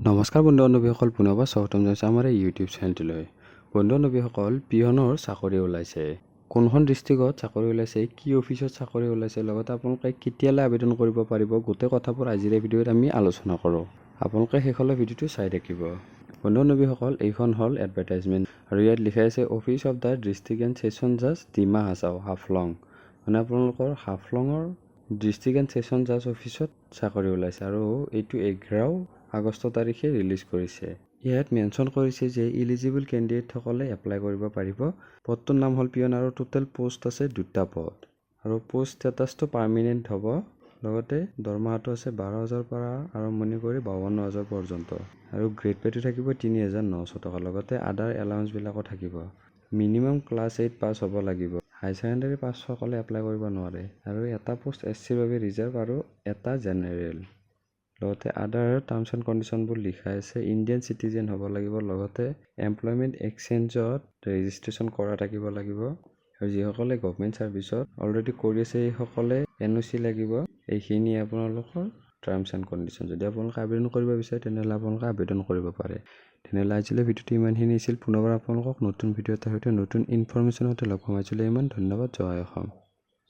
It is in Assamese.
নমস্কাৰ বন্ধু-বান্ধৱীসকল, পুনৰবাৰ স্বাগতম জনাইছোঁ আমাৰ এই ইউটিউব চেনেলটোলৈ। বন্ধু-বান্ধৱীসকল, পিয়নৰ চাকৰি ওলাইছে। কোনখন ডিষ্ট্ৰিক্টত চাকৰি ওলাইছে, কি অফিচত চাকৰি ওলাইছে, লগতে আপোনালোকে কেতিয়ালৈ আবেদন কৰিব পাৰিব, গোটেই কথাবোৰ আজিৰ এই ভিডিঅ'ত আমি আলোচনা কৰোঁ। আপোনালোকে শেষলৈ ভিডিঅ'টো চাই থাকিব। বন্ধু-বান্ধৱীসকল, এইখন হ'ল এডভাৰটাইজমেণ্ট আৰু ইয়াত লিখা আছে office of the district and session জাজ ডিমা হাছাও হাফলং। মানে আপোনালোকৰ হাফলঙৰ ডিষ্ট্ৰিক্ট এণ্ড ছেছন জাজ অফিচত চাকৰি ওলাইছে আৰু এইটো 11 আগষ্ট তাৰিখে ৰিলিজ কৰিছে। ইয়াত মেনশ্যন কৰিছে যে ইলিজিবল কেণ্ডিডেটসকলে এপ্লাই কৰিব পাৰিব। পদটোৰ নাম হ'ল পিয়ন আৰু টোটেল পোষ্ট আছে 2টা পদ আৰু পোষ্ট ষ্টেটাছটো পাৰ্মানেণ্ট হ'ব। লগতে দৰমহাটো আছে 12,000 পৰা আৰম্ভণি কৰি 52,000 পৰ্যন্ত আৰু গ্ৰেড পে'টো থাকিব 3,900 টকা। লগতে আদাৰ এলাউন্সবিলাকো থাকিব। মিনিমাম ক্লাছ 8 পাছ হ'ব লাগিব। হাই ছেকেণ্ডেৰী পাছ সকলে এপ্লাই কৰিব নোৱাৰে আৰু এটা পোষ্ট SCৰ বাবে ৰিজাৰ্ভ আৰু এটা জেনেৰেল। লগতে আদাৰ টাৰ্মছ এণ্ড কণ্ডিশ্যনবোৰ লিখা আছে। ইণ্ডিয়ান চিটিজেন হ'ব লাগিব। লগতে এমপ্লয়মেণ্ট এক্সচেঞ্জত ৰেজিষ্ট্ৰেশ্যন কৰা থাকিব লাগিব আৰু যিসকলে গভমেণ্ট ছাৰ্ভিচত অলৰেডি কৰি আছে সেইসকলে NOC লাগিব। এইখিনি আপোনালোকৰ টাৰ্মছ এণ্ড কণ্ডিশ্যন। যদি আপোনালোকে আবেদন কৰিব বিচাৰে তেনেহ'লে আপোনালোকে আবেদন কৰিব পাৰে। তেনেহ'লে আজিলৈ ভিডিঅ'টো ইমানখিনি আছিল। পুনৰবাৰ আপোনালোকক নতুন ভিডিঅ' এটাৰ সৈতে নতুন ইনফৰমেশ্যনৰ সৈতে লগ পাম। আজিলৈ ইমান, ধন্যবাদ। জয় অসম।